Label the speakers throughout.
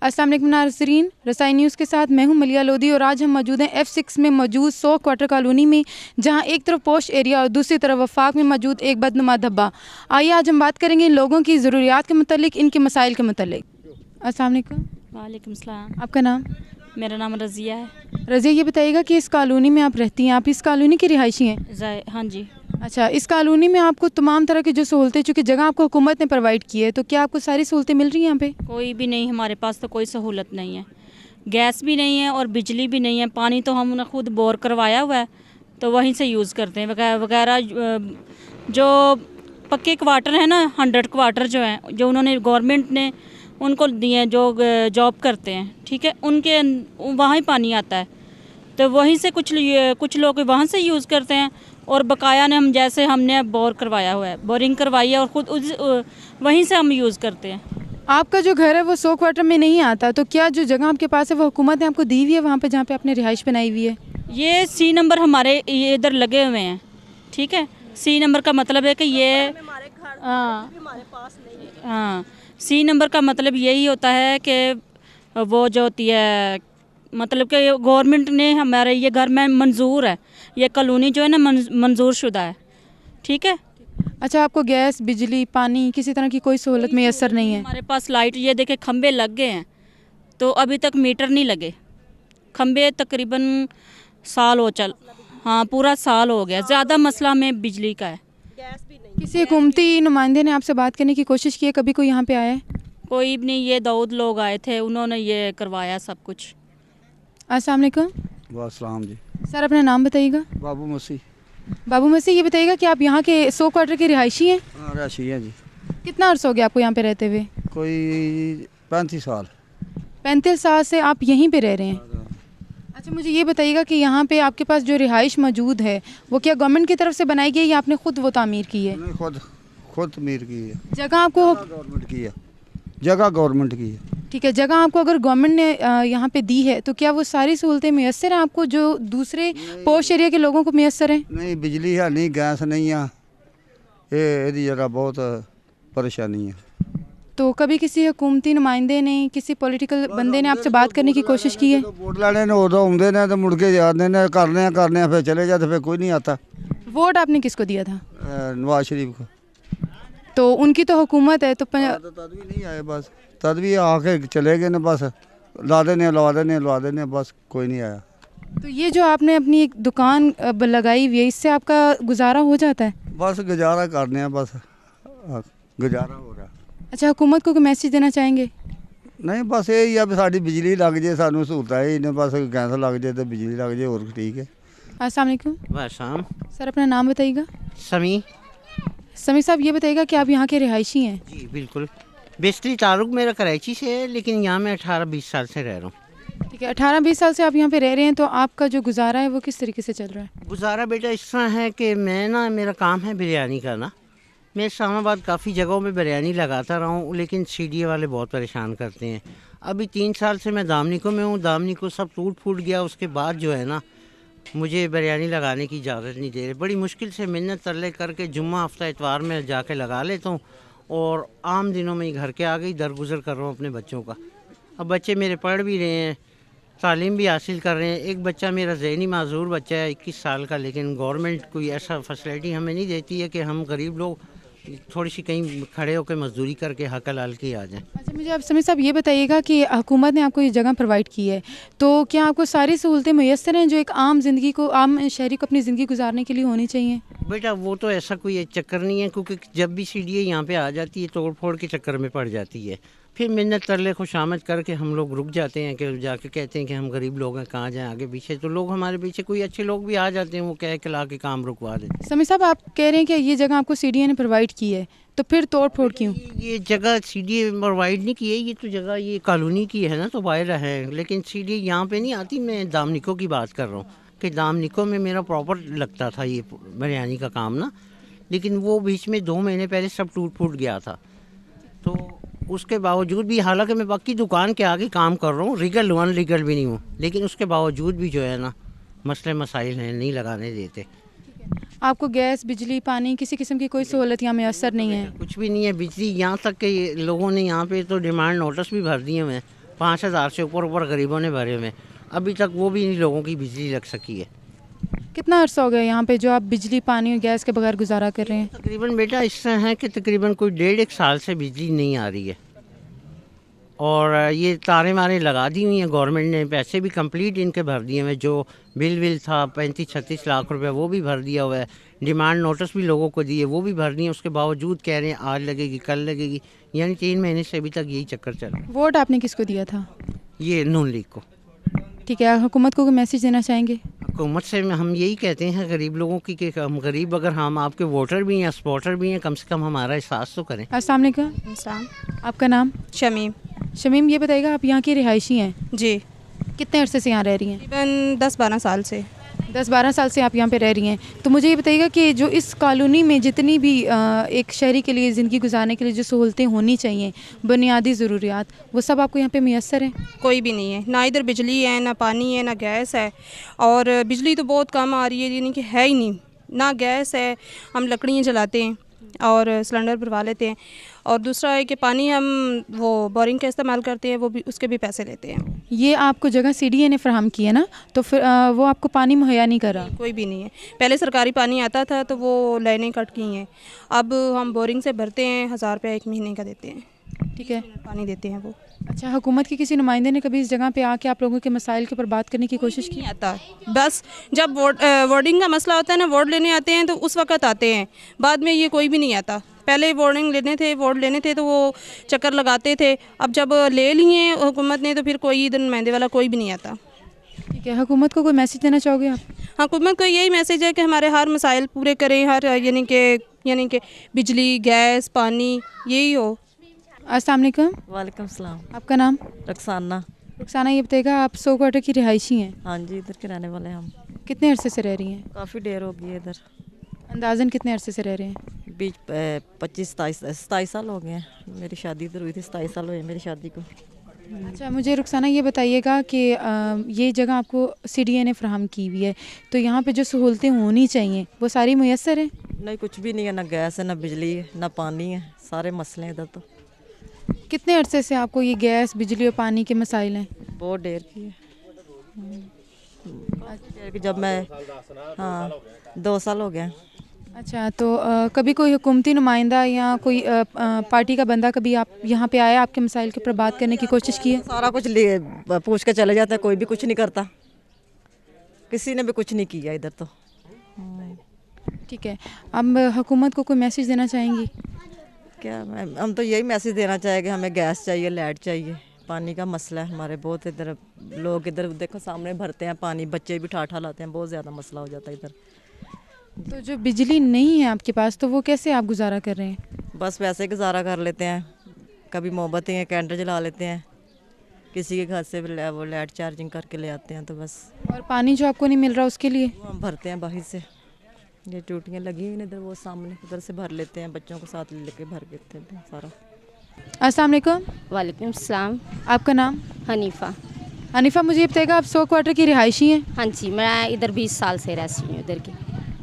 Speaker 1: अस्सलाम वालेकुम नाज़रीन, रसाई न्यूज़ के साथ मैं हूं मलिया लोधी और आज हम मौजूद हैं F6 में मौजूद 100 क्वार्टर कॉलोनी में, जहां एक तरफ पोश एरिया और दूसरी तरफ वफाक में मौजूद एक बदनुमा धब्बा। आइए आज हम बात करेंगे इन लोगों की ज़रूरियात के मुतालिक, इनके मसाइल के मुतालिक। अस्सलाम वालेकुम।
Speaker 2: वालेकुम सलाम।
Speaker 1: आपका नाम?
Speaker 2: मेरा नाम रज़िया है।
Speaker 1: रज़िया, ये बताइएगा कि इस कॉलोनी में आप रहती हैं, आप इस कॉलोनी की रिहायशी हैं?
Speaker 2: हाँ जी।
Speaker 1: अच्छा, इस कॉलोनी में आपको तमाम तरह की जो सहूलतें, चूँकि जगह आपको हुकूमत ने प्रोवाइड की है, तो क्या आपको सारी सहूलतें मिल रही हैं यहाँ पे?
Speaker 2: कोई भी नहीं, हमारे पास तो कोई सहूलत नहीं है। गैस भी नहीं है और बिजली भी नहीं है। पानी तो हमने खुद बोर करवाया हुआ है, तो वहीं से यूज़ करते हैं वगैरह। जो पक्के क्वार्टर हैं ना, 100 क्वार्टर जो हैं, जो उन्होंने गवर्नमेंट ने उनको दिए हैं, जो जॉब करते हैं, ठीक है, उनके वहाँ ही पानी आता है, तो वहीं से कुछ लोग वहाँ से यूज़ करते हैं और बकाया ने हमने बोर करवाया हुआ है, बोरिंग करवाई है और ख़ुद वहीं से हम यूज़ करते हैं।
Speaker 1: आपका जो घर है वो 100 क्वार्टर में नहीं आता, तो क्या जो जगह आपके पास है वो हुकूमत ने आपको दी हुई है वहाँ पे, जहाँ पे आपने रिहाइश बनाई हुई है?
Speaker 2: ये C नंबर हमारे ये इधर लगे हुए हैं, ठीक है। C नंबर का मतलब है कि ये हाँ, C नंबर का मतलब यही होता है कि वो जो होती है, मतलब कि गवर्नमेंट ने हमारे ये घर में मंजूर है, ये कॉलोनी जो है ना मंजूर शुदा है, ठीक है।
Speaker 1: अच्छा, आपको गैस, बिजली, पानी किसी तरह की कोई सहूलत मैसर नहीं है?
Speaker 2: हमारे पास लाइट, ये देखे खंबे लग गए हैं, तो अभी तक मीटर नहीं लगे। खंबे तकरीबन हाँ, पूरा साल हो गया। ज़्यादा मसला में बिजली का है।
Speaker 1: किसी हुकूमती नुमाइंदे ने आपसे बात करने की कोशिश की है? कभी कोई यहाँ पे आया है?
Speaker 2: कोई भी नहीं। ये दाऊद लोग आए थे, उन्होंने ये करवाया सब कुछ।
Speaker 1: अस्सलाम वालेकुम।
Speaker 3: वालेकुम जी।
Speaker 1: सर, अपना नाम बताइएगा।
Speaker 3: बाबू मसीह।
Speaker 1: बाबू मसीह, ये बताइएगा कि आप यहाँ के 100 क्वार्टर के रिहायशी हैं?
Speaker 3: हाँ, रिहायशी हैं जी।
Speaker 1: कितना अर्सा हो गया आपको यहाँ पे रहते हुए?
Speaker 3: कोई 35 साल।
Speaker 1: 35 साल से आप यहीं पे रह रहे हैं? अच्छा, मुझे ये बताइएगा कि यहाँ पे आपके पास जो रिहाइश मौजूद है वो क्या गवर्नमेंट की तरफ से बनाई गई है या आपने खुद वो तामीर की है?
Speaker 3: नहीं, खुद तामीर की है।
Speaker 1: जगह आपको
Speaker 3: गवर्नमेंट की है। जगह गवर्नमेंट की है।
Speaker 1: ठीक है, जगह आपको अगर गवर्नमेंट ने यहाँ पे दी है, तो क्या वो सारी सहूलतें मैसर हैं आपको जो दूसरे पोश एरिया के लोगों को मैसर हैं?
Speaker 3: नहीं, बिजली है नहीं, गैस नहीं है, ये जगह बहुत परेशानी है।
Speaker 1: तो कभी किसी हुकूमती नुमाइंदे ने, किसी पॉलिटिकल बंदे ने आपसे बात करने की कोशिश की है?
Speaker 3: वोट लेने उदों आते हैं तो मुड़ के जाते हैं, करने फिर चले जाते, फिर कोई नहीं आता।
Speaker 1: वोट आपने किसको दिया था?
Speaker 3: नवाज शरीफ को।
Speaker 1: तो उनकी तो हुकूमत है, तो
Speaker 3: तद भी नहीं आए, बस तद भी आके चले गए ना, बस लवा देने, बस कोई नहीं आया।
Speaker 1: तो ये जो आपने अपनी एक दुकान लगाई हुई है, इससे आपका गुजारा हो जाता है?
Speaker 3: बस गुजारा करने हैं, बस गुजारा हो रहा।
Speaker 1: अच्छा, हुकूमत को कोई मैसेज देना चाहेंगे?
Speaker 3: नहीं, बस यही है भी साड़ी बिजली लग जाए, सानू सहूलत है इन्हें, बस गैस लग जाए तो बिजली लग जाए, और ठीक है।
Speaker 1: अस्सलाम वालेकुम।
Speaker 4: वालेकुम।
Speaker 1: सर, अपना नाम बताइएगा।
Speaker 4: समी।
Speaker 1: समी साहब, ये बताइएगा कि आप यहाँ के रिहायशी हैं?
Speaker 4: जी बिल्कुल। बेसिकली ताल्लुक मेरा कराची से है, लेकिन यहाँ मैं 18-20 साल से रह रहा हूँ।
Speaker 1: ठीक है, 18-20 साल से आप यहाँ पे रह रहे हैं, तो आपका जो गुजारा है वो किस तरीके से चल रहा है?
Speaker 4: गुजारा बेटा इस तरह है कि मेरा काम है बिरयानी करना। मैं इस्लामाबाद काफ़ी जगहों में बिरयानी लगाता रहा हूँ, लेकिन सीडीए वाले बहुत परेशान करते हैं। अभी 3 साल से मैं दामनिको में हूँ, दामनिको सब टूट फूट गया, उसके बाद जो है ना मुझे बिरयानी लगाने की इजाज़त नहीं दे रहे। बड़ी मुश्किल से मिन्नत तरले करके जुम्मा हफ्ता इतवार में जाके लगा लेता हूँ, और आम दिनों में ही घर के आ गई दरगुजर कर रहा हूँ अपने बच्चों का। अब बच्चे मेरे पढ़ भी रहे हैं, तालीम भी हासिल कर रहे हैं। एक बच्चा मेरा ज़हनी माजूर बच्चा है 21 साल का, लेकिन गवर्नमेंट कोई ऐसा फैसिलिटी हमें नहीं देती है कि हम गरीब लोग थोड़ी सी कहीं खड़े होकर मजदूरी करके हक हलाल के आ जाएं।
Speaker 1: अच्छा, मुझे आप समी साहब ये बताइएगा कि हुकूमत ने आपको ये जगह प्रोवाइड की है, तो क्या आपको सारी सहूलतें मैसर हैं जो एक आम शहरी को अपनी ज़िंदगी गुजारने के लिए होनी चाहिए?
Speaker 4: बेटा वो तो ऐसा कोई चक्कर नहीं है, क्योंकि जब भी सीडीए यहाँ पे आ जाती है तोड़ फोड़ के चक्कर में पड़ जाती है। फिर मिन्नत तरले खुशामद करके हम लोग रुक जाते हैं, कि जाके कहते हैं कि हम गरीब लोग हैं, कहाँ जाएं आगे पीछे। तो लोग हमारे पीछे कोई अच्छे लोग भी आ जाते हैं, वो कह के ला के काम रुकवा देते हैं।
Speaker 1: समी साहब, आप कह रहे हैं कि ये जगह आपको सीडीए ने प्रोवाइड की है, तो फिर तोड़ फोड़ क्यों?
Speaker 4: ये जगह सीडीए प्रोवाइड नहीं की है, ये तो जगह ये कॉलोनी की है ना, तो वायरा है, लेकिन सीडीए यहाँ पे नहीं आती। मैं दामनिको की बात कर रहा हूँ कि दामनिको में मेरा प्रॉपर लगता था ये बिरयानी का काम ना, लेकिन वो बीच में 2 महीने पहले सब टूट फूट गया था। तो उसके बावजूद भी, हालांकि मैं बाकी दुकान के आगे काम कर रहा हूँ, लीगल भी नहीं हूँ, लेकिन उसके बावजूद भी जो है ना मसले मसाइल हैं, नहीं लगाने देते।
Speaker 1: आपको गैस, बिजली, पानी किसी किस्म की कोई सहूलत यहाँ मैसर नहीं है?
Speaker 4: कुछ भी नहीं है। बिजली यहाँ तक के लोगों ने यहाँ पे तो डिमांड नोटिस भी भर दिए हुए हैं, 5,000 से ऊपर ऊपर गरीबों ने भरे हुए हैं। अभी तक वो भी इन लोगों की बिजली लग सकी है।
Speaker 1: कितना अर्सा हो गया यहाँ पे जो आप बिजली पानी और गैस के बगैर गुजारा कर रहे हैं?
Speaker 4: तकरीबन बेटा इस तरह है कि तकरीबन कोई 1.5 साल से बिजली नहीं आ रही है, और ये तारें मारें लगा दी हुई हैं गवर्नमेंट ने, पैसे भी कंप्लीट इनके भर दिए हुए, जो बिल था 35-36 लाख रुपए वो भी भर दिया हुआ है, डिमांड नोटिस भी लोगों को दिए वो भी भर दिए, उसके बावजूद कह रहे हैं आज लगेगी कल लगेगी, यानी 3 महीने से अभी तक यही चक्कर चल रहा है।
Speaker 1: वोट आपने किसको दिया था?
Speaker 4: ये नून लीग को।
Speaker 1: ठीक है, हुकूमत को कोई मैसेज देना चाहेंगे?
Speaker 4: हुकूमत से हम यही कहते हैं गरीब लोगों की कि हम गरीब, अगर हम आपके वोटर भी हैं सपोर्टर भी हैं, कम से कम हमारा एहसास तो करें।
Speaker 1: अस्सलाम वालेकुम। आपका नाम?
Speaker 5: शमीम।
Speaker 1: शमीम, ये बताइएगा आप यहाँ की रिहायशी हैं,
Speaker 5: जी,
Speaker 1: कितने अरसे से यहाँ रह रही हैं?
Speaker 5: तकरीबन 10-12 साल से।
Speaker 1: 10-12 साल से आप यहाँ पे रह रही हैं। तो मुझे ये बताइएगा कि जो इस कॉलोनी में जितनी भी एक शहरी के लिए ज़िंदगी गुजारने के लिए जो सहूलतें होनी चाहिए, बुनियादी ज़रूरियात, वो सब आपको यहाँ पे मैसर हैं?
Speaker 5: कोई भी नहीं है, ना इधर बिजली है, ना पानी है, ना गैस है, और बिजली तो बहुत कम आ रही है, यानी कि है ही नहीं, ना गैस है, हम लकड़ियाँ जलाते हैं और सिलेंडर भरवा लेते हैं, और दूसरा है कि पानी हम वो बोरिंग का इस्तेमाल करते हैं, वो भी उसके भी पैसे लेते हैं।
Speaker 1: ये आपको जगह CDA ने फराहम की है ना, तो फिर वो आपको पानी मुहैया नहीं कर रहा?
Speaker 5: कोई भी नहीं है, पहले सरकारी पानी आता था तो वो लाइनें कट की हैं, अब हम बोरिंग से भरते हैं, 1000 रुपया 1 महीने का देते हैं,
Speaker 1: ठीक है,
Speaker 5: पानी देते हैं वो।
Speaker 1: अच्छा, हुकूमत के किसी नुमाइंदे ने कभी इस जगह पे आके आप लोगों के मसाइल के ऊपर बात करने की कोशिश की?
Speaker 5: नहीं आता, बस जब वोटिंग का मसला होता है ना, वोट लेने आते हैं तो उस वक्त आते हैं, बाद में ये कोई भी नहीं आता। पहले वोट लेने थे तो वो चक्कर लगाते थे, अब जब ले लिए हुकूमत ने तो फिर कोई इधर नुमाइंदे वाला कोई भी नहीं आता।
Speaker 1: ठीक है, हुकूमत को कोई मैसेज देना चाहोगे आप?
Speaker 5: हुकूमत को यही मैसेज है कि हमारे हर मसाइल पूरे करें, हर यानी कि बिजली गैस पानी यही हो।
Speaker 1: अस्सलाम वालेकुम।
Speaker 6: वालेकुम सलाम।
Speaker 1: आपका नाम?
Speaker 6: रक्साना।
Speaker 1: रुखसाना, ये बताइएगा आप 100 क्वार्टर की रिहायशी हैं,
Speaker 6: हाँ जी, इधर के रहने वाले हम।
Speaker 1: कितने अरसे से रह रही हैं?
Speaker 6: काफ़ी देर हो गई है इधर,
Speaker 1: अंदाज़न कितने अरसे से रह रहे हैं?
Speaker 6: बीच 25-27 साल हो गए हैं। मेरी शादी इधर हुई थी, 27 साल हुए मेरी शादी को।
Speaker 1: अच्छा, मुझे रुखसाना ये बताइएगा कि ये जगह आपको CDA ने फराहम की हुई है, तो यहाँ पे जो सहूलतें होनी चाहिए वो सारी मुयस्सर हैं?
Speaker 6: नहीं, कुछ भी नहीं है, ना गैस है, ना बिजली है, ना पानी है, सारे मसले हैं इधर तो।
Speaker 1: कितने अरसे से आपको ये गैस बिजली और पानी के मसाइल हैं?
Speaker 6: बहुत देर की है, जब मैं, हाँ 2 साल हो गए।
Speaker 1: अच्छा, तो कभी कोई हुकूमती नुमाइंदा या कोई पार्टी का बंदा कभी आप यहाँ पे आया, आपके मसाइल के ऊपर बात करने की कोशिश की है?
Speaker 6: सारा कुछ पूछ के चले जाता है, कोई भी कुछ नहीं करता, किसी ने भी कुछ नहीं किया इधर तो।
Speaker 1: ठीक है, अब हुकूमत को कोई मैसेज देना चाहेंगी?
Speaker 6: क्या हम तो यही मैसेज देना चाहेंगे, हमें गैस चाहिए, लाइट चाहिए, पानी का मसला है हमारे बहुत इधर, लोग इधर देखो सामने भरते हैं पानी, बच्चे भी ठाठा लाते हैं, बहुत ज़्यादा मसला हो जाता है इधर।
Speaker 1: तो जो बिजली नहीं है आपके पास, तो वो कैसे आप गुजारा कर रहे हैं?
Speaker 6: बस वैसे गुजारा कर लेते हैं, कभी मोमबत्ती कैंडल जला लेते हैं, किसी के घर से वो लाइट चार्जिंग करके ले आते हैं, तो बस।
Speaker 1: और पानी जो आपको नहीं मिल रहा उसके लिए?
Speaker 6: वो हम भरते हैं बाहर से, ये टूटियाँ लगी हुई इधर, वो सामने उधर से भर लेते हैं, बच्चों को साथ लेके भर देते हैं सारा।
Speaker 1: अस्सलाम वालेकुम।
Speaker 7: वालेकुम सलाम।
Speaker 1: आपका नाम?
Speaker 7: हनीफ़ा।
Speaker 1: हनीफ़ा, मुझे ये बताइएगा आप 100 क्वार्टर की रिहायशी हैं?
Speaker 7: हाँ जी, मैं इधर 20 साल से रहती हूँ इधर की।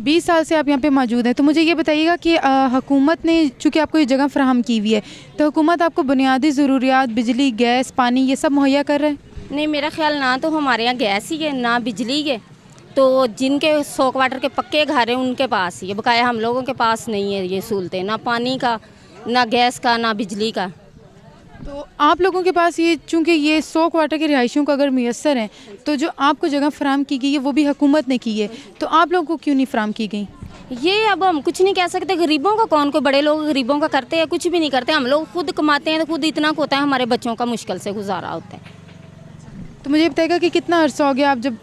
Speaker 1: 20 साल से आप यहाँ पे मौजूद हैं, तो मुझे ये बताइएगा कि हुकूमत ने चूँकि आपको ये जगह फराहम की हुई है, तो हुकूमत आपको बुनियादी ज़रूरियात बिजली गैस पानी ये सब मुहैया कर रहे हैं?
Speaker 7: नहीं, मेरा ख्याल ना तो हमारे यहाँ गैस ही है ना बिजली है, तो जिनके 100 क्वार्टर के पक्के घर हैं उनके पास ही है, बकाया हम लोगों के पास नहीं है ये सहूलतें, ना पानी का, ना गैस का, ना बिजली का।
Speaker 1: तो आप लोगों के पास ये, चूँकि ये 100 क्वार्टर की रिहायशियों का अगर मैसर हैं, तो जो आपको जगह फराहम की गई है वो भी हुकूमत ने की है, तो आप लोगों को क्यों नहीं फराहम की गई?
Speaker 7: ये अब हम कुछ नहीं कह सकते, गरीबों का कौन, कोई बड़े लोग गरीबों का करते हैं? कुछ भी नहीं करते, हम लोग खुद कमाते हैं, तो खुद इतना होता है, हमारे बच्चों का मुश्किल से गुजारा होता है।
Speaker 1: तो मुझे बताइएगा कि कितना अर्सा हो गया आप जब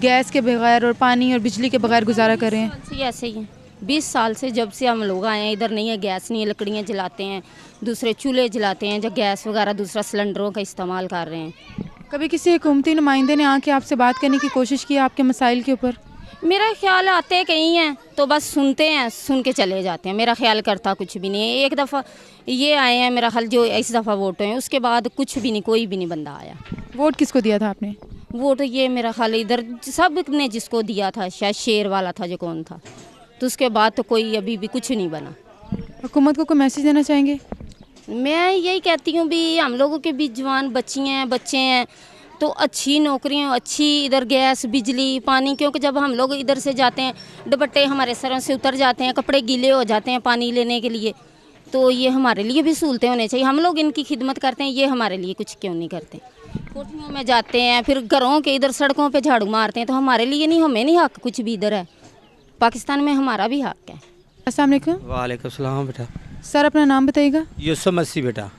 Speaker 1: गैस के बगैर और पानी और बिजली के बगैर गुजारा कर रहे हैं?
Speaker 7: ऐसे ही है, 20 साल से जब से हम लोग आए हैं इधर, नहीं है गैस, नहीं है, लकड़ियाँ जलाते हैं, दूसरे चूल्हे जलाते हैं, जो गैस वगैरह दूसरा सिलेंडरों का इस्तेमाल कर रहे हैं।
Speaker 1: कभी किसी हुकूमती नुमाइंदे ने आके आपसे बात करने की कोशिश की आपके मसाइल के ऊपर?
Speaker 7: मेरा ख्याल आते कहीं हैं तो बस सुनते हैं, सुन के चले जाते हैं, मेरा ख्याल करता कुछ भी नहीं है। एक दफ़ा ये आए हैं, मेरा ख्याल जो इस दफ़ा वोट हैं उसके बाद कुछ भी नहीं, कोई भी नहीं बंदा आया।
Speaker 1: वोट किसको दिया था आपने?
Speaker 7: वोट ये मेरा ख्याल इधर सब ने जिसको दिया था, शायद शेर वाला था जो कौन था, तो उसके बाद तो कोई अभी भी कुछ नहीं बना।
Speaker 1: हुकूमत को कोई मैसेज देना चाहेंगे?
Speaker 7: मैं यही कहती हूँ भी हम लोगों के भी जवान बच्चे हैं तो अच्छी नौकरियाँ, अच्छी इधर गैस, बिजली, पानी, क्योंकि जब हम लोग इधर से जाते हैं दुपट्टे हमारे सरों से उतर जाते हैं, कपड़े गीले हो जाते हैं पानी लेने के लिए, तो ये हमारे लिए भी सहूलतें होनी चाहिए। हम लोग इनकी खिदमत करते हैं, ये हमारे लिए कुछ क्यों नहीं करते? कोठियों में जाते हैं, फिर घरों के इधर सड़कों पे झाड़ू मारते हैं, तो हमारे लिए नहीं, हमें नहीं हक कुछ भी इधर है। पाकिस्तान में हमारा भी हक है।
Speaker 1: अस्सलाम वालेकुम।
Speaker 8: वालेकुम सलाम बेटा।
Speaker 1: सर अपना नाम बताइएगा।
Speaker 8: यूसुफ मसी बेटा।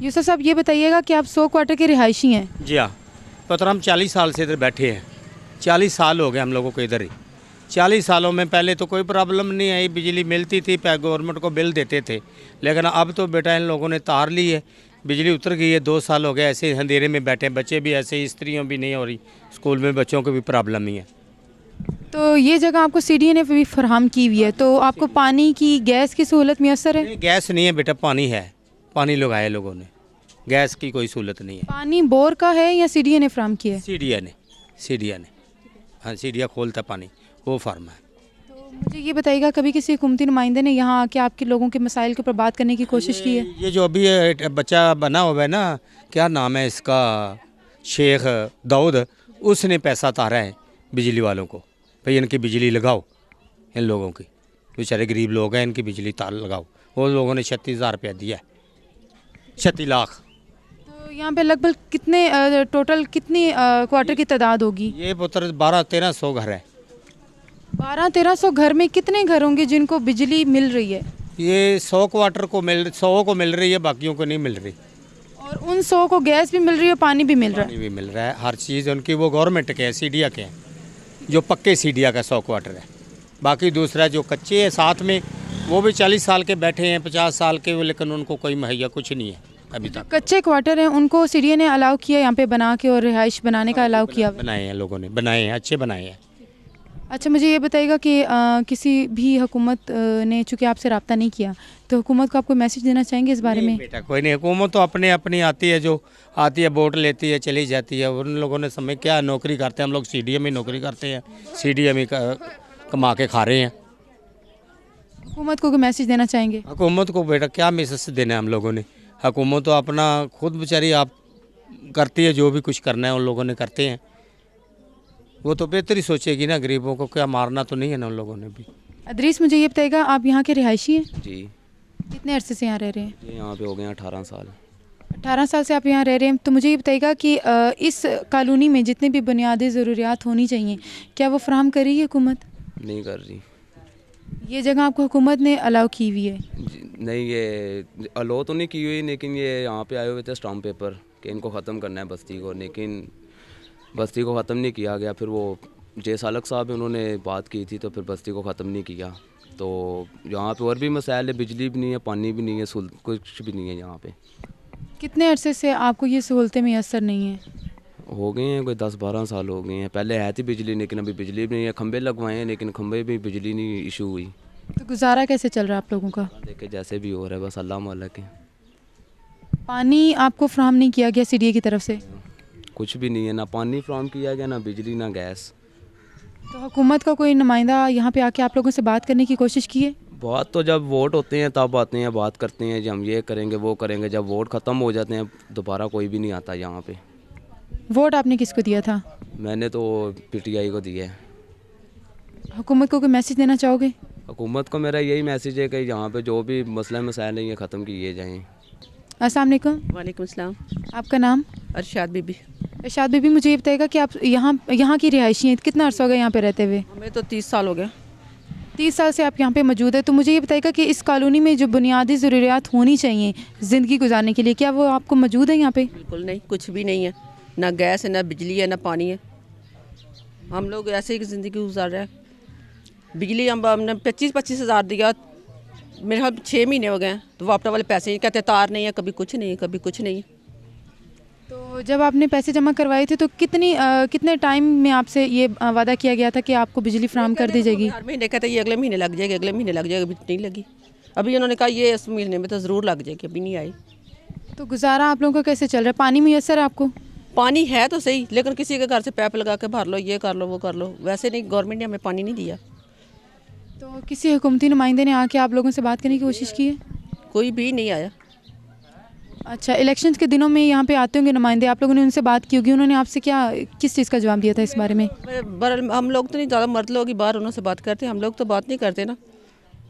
Speaker 1: यूसुफ साहब ये बताइएगा कि आप 100 क्वार्टर के रिहायशी हैं।
Speaker 8: जी हाँ, पता हम 40 साल से इधर बैठे हैं, 40 साल हो गए हम लोगों को इधर ही। 40 सालों में पहले तो कोई प्रॉब्लम नहीं आई, बिजली मिलती थी, गवर्नमेंट को बिल देते थे, लेकिन अब तो बेटा इन लोगों ने तार ली है, बिजली उतर गई है। 2 साल हो गए ऐसे अंधेरे में बैठे, बच्चे भी ऐसे ही, स्त्रियों भी नहीं हो रही, स्कूल में बच्चों को भी प्रॉब्लम ही है।
Speaker 1: तो ये जगह आपको सीडीए ने भी फराहम की हुई है, तो आपको पानी की, गैस की सहूलत मैसर है?
Speaker 8: नहीं, गैस नहीं है बेटा, पानी है, पानी लगाया लोगों ने, गैस की कोई सहूलत नहीं है।
Speaker 1: पानी बोर का है या सीडीए ने फराहम किया है?
Speaker 8: सीडिया ने हाँ, सीडिया खोलता पानी, वो फार्म है।
Speaker 1: तो मुझे ये बताइएगा, कभी किसी हुकूमती नुमाइंदे ने यहाँ आके आपके लोगों के मसाइल के ऊपर बात करने की कोशिश की है?
Speaker 8: ये जो अभी बच्चा बना हुआ है ना, क्या नाम है इसका, शेख दाऊद, उसने पैसा तारा है बिजली वालों को, भाई इनकी बिजली लगाओ, इन लोगों की, बेचारे गरीब लोग हैं, इनकी बिजली तार लगाओ। वो लोगों ने 36,000 रुपया दिया है, 36 लाख।
Speaker 1: तो यहाँ पे लगभग कितने टोटल कितनी क्वार्टर की तादाद होगी?
Speaker 8: ये पुत्र 1200-1300 घर है।
Speaker 1: 1200-1300 घर में कितने घर होंगे जिनको बिजली मिल रही है?
Speaker 8: ये 100 क्वार्टर को 100 को मिल रही है, बाकियों को नहीं मिल रही।
Speaker 1: और उन 100 को गैस भी मिल रही है, पानी भी मिल रहा है?
Speaker 8: पानी भी मिल रहा है, हर चीज़ उनकी, वो गवर्नमेंट के हैं, सीडिया के हैं, जो पक्के सीडिया का 100 क्वार्टर है। बाकी दूसरा जो कच्चे हैं साथ में, वो भी 40 साल के बैठे हैं, 50 साल के, लेकिन उनको कोई मुहैया कुछ नहीं है अभी तक।
Speaker 1: कच्चे क्वार्टर हैं उनको सीडीए ने अलाउ किया यहाँ पे बना के, और रिहाइश बनाने का अलाउ किया?
Speaker 8: बनाए हैं लोगों ने, बनाए हैं, अच्छे बनाए हैं।
Speaker 1: अच्छा, मुझे ये बताइएगा कि किसी भी हुकूमत ने चूँकि आपसे रब्ता नहीं किया, तो हुकूमत को आप कोई मैसेज देना चाहेंगे इस बारे में?
Speaker 8: बेटा कोई नहीं, हुकूमत तो अपने अपनी आती है, जो आती है वोट लेती है, चली जाती है। उन लोगों ने समय क्या नौकरी करते हैं, हम लोग सीडीएम में नौकरी करते हैं, सीडीएम में कमा के खा रहे हैं।
Speaker 1: हुकूमत को कोई मैसेज देना चाहेंगे?
Speaker 8: हुकूमत को बेटा क्या मैसेज देना है हम लोगों ने, हुकूमत तो अपना खुद बेचारी आप करती है, जो भी कुछ करना है उन लोगों ने करते हैं। वो तो बेहतर ही सोचेगी ना, गरीबों को क्या मारना तो नहीं है ना उन लोगों ने भी।
Speaker 1: अदरीस, मुझे ये बताइएगा, आप यहाँ के रिहायशी हैं?
Speaker 9: जी,
Speaker 1: कितने अरसे से यहाँ रह रहे हैं?
Speaker 9: ये यहाँ पे हो गए 18 साल।
Speaker 1: 18 साल से आप यहाँ रह रहे हैं, तो मुझे ये बताइएगा कि इस कॉलोनी में जितने भी बुनियादी ज़रूरियात होनी चाहिए, क्या वो फराहम कर रही है हुकूमत?
Speaker 9: नहीं कर रही।
Speaker 1: ये जगह आपको हुकूमत ने अलाउ की हुई है?
Speaker 9: नहीं, ये अलो तो नहीं की हुई, लेकिन ये यहाँ पे आए हुए थे स्टाम्प पेपर कि इनको ख़त्म करना है बस्ती को, लेकिन बस्ती को ख़त्म नहीं किया गया। फिर वो जे सालक साहब उन्होंने बात की थी, तो फिर बस्ती को ख़त्म नहीं किया। तो यहाँ पे और भी मसाइल है, बिजली भी नहीं है, पानी भी नहीं है, कुछ भी नहीं है यहाँ पे।
Speaker 1: कितने अरसे से आपको ये सहूलतें मैसर नहीं हैं?
Speaker 9: हो गए हैं कोई 10-12 साल हो गए हैं। पहले है थी बिजली, लेकिन अभी बिजली भी नहीं है। खंबे लगवाए हैं, लेकिन खंबे भी बिजली नहीं इशू हुई।
Speaker 1: तो गुजारा कैसे चल रहा है आप लोगों का?
Speaker 9: देखे जैसे भी हो रहा है, बस अल्लाह मालिक है।
Speaker 1: पानी आपको फराहम नहीं किया गया सीडीए की तरफ से?
Speaker 9: कुछ भी नहीं है, ना पानी फ्राहम किया गया, ना बिजली, ना गैस।
Speaker 1: तो हुकूमत का कोई नुमाइंदा यहाँ पे आके आप लोगों से बात करने की कोशिश की है?
Speaker 9: बात तो जब वोट होते हैं तब आते हैं, बात करते हैं जी हम ये करेंगे वो करेंगे। जब वोट ख़त्म हो जाते हैं दोबारा कोई भी नहीं आता यहाँ पे।
Speaker 1: वोट आपने किसको दिया था?
Speaker 9: मैंने तो पीटीआई को दिया है।
Speaker 1: हुकूमत को कोई मैसेज देना चाहोगे?
Speaker 9: हुकूमत को मेरा यही मैसेज है कि यहाँ पे जो भी मसला मसाइल हैं ये ख़त्म किए जाएँ।
Speaker 1: अस्सलाम वालेकुम।
Speaker 10: वालेकुम सलाम।
Speaker 1: आपका नाम?
Speaker 10: अरशाद बीबी।
Speaker 1: अरशाद बीबी, मुझे ये बताइएगा कि आप यहाँ की रिहायशी हैं, कितना अर्सा हो गया यहाँ पे रहते हुए?
Speaker 10: हमें तो 30 साल हो गया।
Speaker 1: 30 साल से आप यहाँ पे मौजूद है, तो मुझे ये बताइएगा कि इस कॉलोनी में जो बुनियादी ज़रूरियात होनी चाहिए ज़िंदगी गुजारने के लिए, क्या वो आपको मौजूद है यहाँ पे?
Speaker 10: बिल्कुल नहीं, कुछ भी नहीं है, ना गैस है, ना बिजली है, ना पानी है। हम लोग ऐसे ही ज़िंदगी गुजार रहे हैं। बिजली हमने 25-25 हज़ार दिया, मेरे ख्याल 6 महीने हो गए हैं, तो वापटा वाले पैसे नहीं कहते, तार नहीं है, कभी कुछ नहीं है, कभी कुछ नहीं है।
Speaker 1: तो जब आपने पैसे जमा करवाए थे तो कितने टाइम में आपसे ये वादा किया गया था कि आपको बिजली फराहम कर दी जाएगी?
Speaker 10: हर महीने कहते ये अगले महीने लग जाएगी, अगले महीने लग जाएगी, अभी नहीं लगी। अभी उन्होंने कहा ये इस महीने में तो ज़रूर लग जाएगी, अभी नहीं आई।
Speaker 1: तो गुजारा आप लोगों का कैसे चल रहा है? पानी मैसर है आपको?
Speaker 10: पानी है तो सही, लेकिन किसी के घर से पैप लगा के भर लो, ये कर लो, वो कर लो। वैसे नहीं, गवर्नमेंट ने हमें पानी नहीं दिया।
Speaker 1: तो किसी हुकूमती नुमाइंदे ने आके आप लोगों से बात करने की कोशिश की है?
Speaker 10: कोई भी नहीं आया।
Speaker 1: अच्छा, इलेक्शंस के दिनों में यहाँ पे आते होंगे नुमाइंदे, आप लोगों ने उनसे बात की होगी, उन्होंने आपसे क्या किस चीज़ का जवाब दिया था इस बारे में?
Speaker 10: हम लोग तो नहीं, ज़्यादा मर्द लोग ही बाहर उन्होंने बात करते हैं, हम लोग तो बात नहीं करते ना।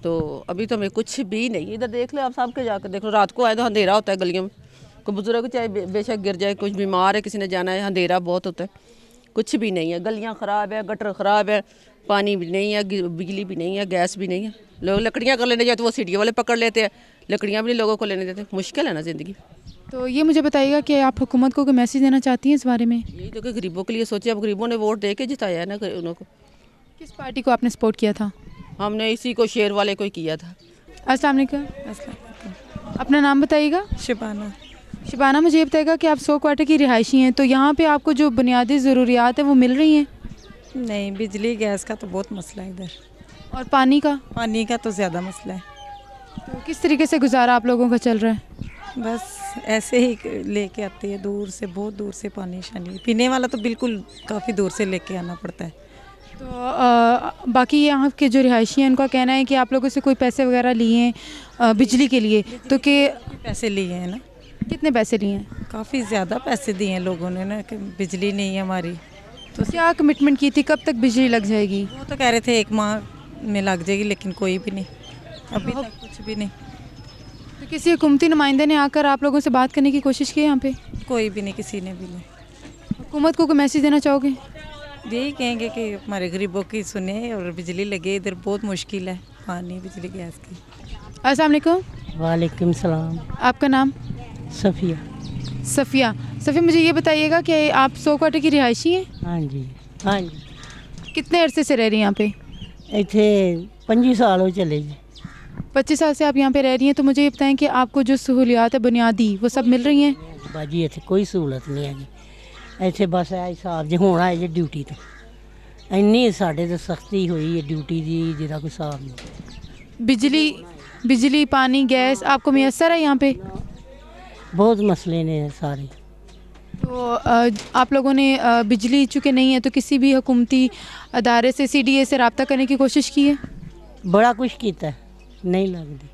Speaker 10: तो अभी तो हमें कुछ भी नहीं, इधर देख लो आप, सब के जाकर देख लो, रात को आए तो अंधेरा होता है गलियों में, कोई बुजुर्ग चाहे बेशक गिर जाए, कुछ बीमार है, किसी ने जाना है, अंधेरा बहुत होता है, कुछ भी नहीं है, गलियाँ ख़राब है, गटर ख़राब है, पानी भी नहीं है, बिजली भी नहीं है, गैस भी नहीं है। लोग लकड़ियाँ कर लेने जाए तो वो सीढ़ी वाले पकड़ लेते हैं, लकड़ियाँ भी नहीं लोगों को लेने देते, मुश्किल है ना ज़िंदगी।
Speaker 1: तो ये मुझे बताइएगा कि आप हुकूमत को कोई मैसेज देना चाहती हैं इस बारे में?
Speaker 10: यही तो कि गरीबों के लिए सोचे, अब गरीबों ने वोट दे के जिताया है ना उनको।
Speaker 1: किस पार्टी को आपने सपोर्ट किया था?
Speaker 10: हमने इसी को, शेर वाले को ही किया था।
Speaker 1: अस्सलाम वालेकुम। अपना नाम बताइएगा।
Speaker 11: शिबाना।
Speaker 1: शिबाना, मुझे ये बताइएगा कि आप 100 क्वार्टर की रिहायशी हैं, तो यहाँ पे आपको जो बुनियादी ज़रूरियात है वो मिल रही हैं?
Speaker 11: नहीं, बिजली गैस का तो बहुत मसला है इधर।
Speaker 1: और पानी का?
Speaker 11: पानी का तो ज़्यादा मसला है।
Speaker 1: तो किस तरीके से गुजारा आप लोगों का चल रहा है?
Speaker 11: बस ऐसे ही लेके आते हैं, दूर से, बहुत दूर से पानी शानी, पीने वाला तो बिल्कुल काफ़ी दूर से लेके आना पड़ता है।
Speaker 1: तो बाकी यहाँ के जो रिहायशी हैं उनका कहना है कि आप लोगों से कोई पैसे वगैरह लिए हैं बिजली के लिए, तो कि
Speaker 11: पैसे लिए हैं ना।
Speaker 1: कितने पैसे लिए हैं?
Speaker 11: काफ़ी ज़्यादा पैसे दिए हैं लोगों ने ना, कि बिजली नहीं है हमारी।
Speaker 1: तो क्या कमिटमेंट की थी, कब तक बिजली लग जाएगी?
Speaker 11: वो तो कह रहे थे 1 माह में लग जाएगी, लेकिन कोई भी नहीं, अभी तक कुछ भी नहीं।
Speaker 1: तो किसी हुकूमती नुमाइंदे ने आकर आप लोगों से बात करने की कोशिश की यहाँ पे?
Speaker 11: कोई भी नहीं, किसी ने भी नहीं।
Speaker 1: हुकूमत को कोई मैसेज देना चाहोगे?
Speaker 11: यही कहेंगे कि हमारे गरीबों की सुने और बिजली लगे, इधर बहुत मुश्किल है पानी बिजली गैस की।
Speaker 1: अस्सलाम वालेकुम।
Speaker 12: वालेकुम सलाम।
Speaker 1: आपका नाम?
Speaker 12: सफ़िया।
Speaker 1: सफ़िया। सफ़िया, मुझे ये बताइएगा कि आप 100 क्वार्टर की रिहायशी हैं?
Speaker 12: हाँ जी, हाँ जी।
Speaker 1: कितने अरसे से रह रही हैं यहाँ पे?
Speaker 12: इतने 25 साल हो चले जी।
Speaker 1: 25 साल से आप यहाँ पे रह रही हैं, तो मुझे ये बताएं कि आपको जो सहूलियात है बुनियादी वो सब मिल रही हैं?
Speaker 12: बाजी इतने कोई सहूलत नहीं हैगी, इतने बस है हिसाब जो होना है जी ड्यूटी तो इन्नी साढ़े तो सख्ती हुई है ड्यूटी की, जिसका कोई हिसाब नहीं।
Speaker 1: बिजली पानी गैस आपको मैसर है यहाँ पे?
Speaker 12: बहुत मसले ने सारे।
Speaker 1: तो आप लोगों ने बिजली चूँकि नहीं है तो किसी भी हुकूमती अदारे से, CDA से रब्ता करने की कोशिश की है?
Speaker 12: बड़ा कुछ किया, नहीं लगती।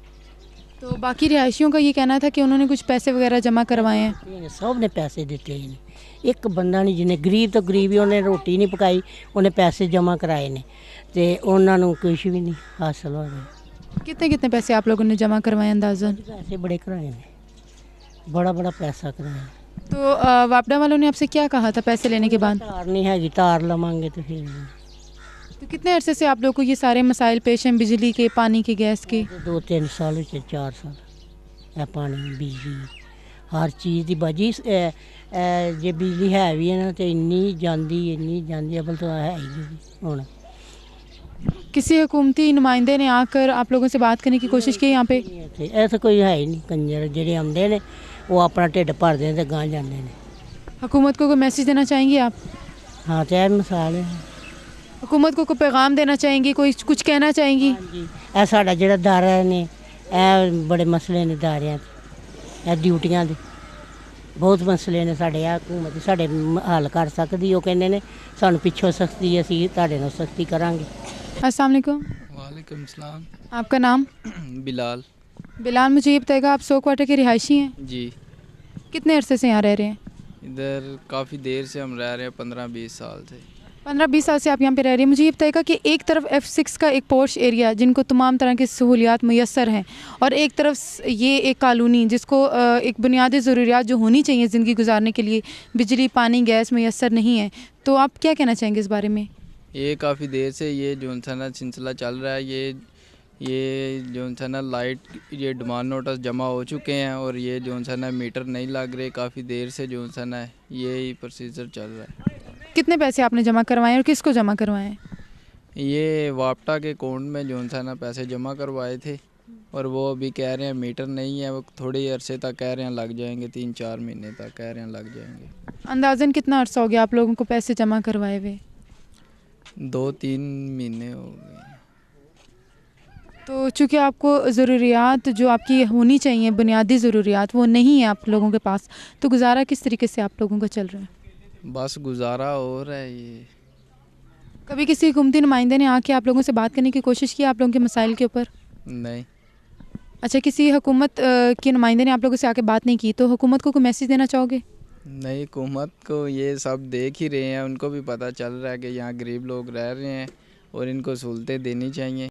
Speaker 1: तो बाकी रिहायशियों का ये कहना था कि उन्होंने कुछ पैसे वगैरह जमा करवाए हैं?
Speaker 12: सब ने पैसे दिते हैं, एक बंदा नहीं जिन्हें गरीब तो गरीब ही, उन्हें रोटी नहीं पकाई, उन्हें पैसे जमा कराए ने, तो उन्होंने कुछ भी नहीं हासिल हो रहा।
Speaker 1: कितने पैसे आप लोगों ने जमा करवाए अंदाज़न?
Speaker 12: पैसे बड़े कराए ने, बड़ा पैसा कराया।
Speaker 1: तो वापडा वालों ने आपसे क्या कहा था पैसे लेने के बाद?
Speaker 12: तार नहीं हैगी, तार लवांगे तो फिर।
Speaker 1: तो कितने अरसे से आप लोग को ये सारे मसाइल पेश हैं, बिजली के, पानी के, गैस के?
Speaker 12: 2-3 साल से 4 साल है, पानी बिजली हर चीज़ की बाजी जे बिजली है भी है ना तो इन्नी जाती अबल तो है ही हूँ।
Speaker 1: किसी हुकूमती नुमाइंदे ने आकर आप लोगों से बात करने की कोशिश की यहाँ पे?
Speaker 12: ऐसा कोई है ही नहीं, कंजर जेडे आते ने वो अपना ढिड भरते हैं तो गांह जाते हैं।
Speaker 1: हुकूमत को कोई मैसेज देना चाहेंगे आप?
Speaker 12: हाँ, तो मिसाल है।
Speaker 1: हुकूमत को कोई पैगाम देना चाहेंगी, कोई कुछ कहना चाहेंगी?
Speaker 12: ਇਹ ਸਾਡਾ ਜਿਹੜਾ ਦਾਰਾ ਨੇ ਇਹ बड़े मसले ने दारियां ਇਹ ਡਿਊਟੀਆਂ ਦੇ बहुत मसले ने साढ़े हुकूमत साढ़े हल कर सकती, वो कहते ने सानू पिछों सख्ती असी तुहाडे नाल सख्ती करांगे।
Speaker 1: अस्सलाम वालेकुम।
Speaker 13: वालेकुम सलाम।
Speaker 1: आपका नाम?
Speaker 13: बिलाल।
Speaker 1: बिलाल, मुझे ये बताएगा आप 100 क्वार्टर के रिहायशी हैं?
Speaker 13: जी।
Speaker 1: कितने अरसे से यहाँ रह रहे हैं?
Speaker 13: इधर काफ़ी देर से हम रह रहे हैं, 15-20 साल से।
Speaker 1: 15-20 साल से आप यहाँ पे रह रही हैं। मुझे ये बताएगा कि एक तरफ F6 का एक पोश एरिया जिनको तमाम तरह की सहूलियात मुयस्सर हैं, और एक तरफ ये एक कॉलोनी जिसको एक बुनियादी ज़रूरियात जो होनी चाहिए ज़िंदगी गुजारने के लिए, बिजली पानी गैस मुयस्सर नहीं है, तो आप क्या कहना चाहेंगे इस बारे में?
Speaker 13: ये काफ़ी देर से ये जो ना सिलसिला चल रहा है, ये जो ना लाइट ये डिमांड नोटिस जमा हो चुके हैं और ये जो ना मीटर नहीं लग रहे, काफ़ी देर से जो ना ये प्रोसीजर चल रहा है।
Speaker 1: कितने पैसे आपने जमा करवाए और किसको जमा करवाए हैं?
Speaker 13: ये वापटा के अकाउंट में जो ना पैसे जमा करवाए थे, और वो अभी कह रहे हैं मीटर नहीं है, वो थोड़े अरसे तक कह रहे हैं लग जाएंगे, 3-4 महीने तक कह रहे हैं लग जाएंगे।
Speaker 1: अंदाज़न कितना अर्सा हो गया आप लोगों को पैसे जमा करवाए हुए?
Speaker 13: 2-3 महीने हो गए।
Speaker 1: तो चूँकि आपको ज़रूरियात जो आपकी होनी चाहिए, बुनियादी ज़रूरियात, वो नहीं है आप लोगों के पास, तो गुजारा किस तरीके से आप लोगों का चल रहा है?
Speaker 13: बस गुजारा हो रहा है। ये
Speaker 1: कभी किसी हुकूमती नुमाइंदे ने आके आप लोगों से बात करने की कोशिश की आप लोगों के मसाइल के ऊपर?
Speaker 13: नहीं।
Speaker 1: अच्छा, किसी हुकूमत के नुमाइंदे ने आप लोगों से आके बात नहीं की, तो हुकूमत को कोई मैसेज देना चाहोगे?
Speaker 13: नहीं, हुकूमत को ये सब देख ही रहे हैं, उनको भी पता चल रहा है कि यहाँ गरीब लोग रह रहे हैं और इनको सहूलतें देनी चाहिए।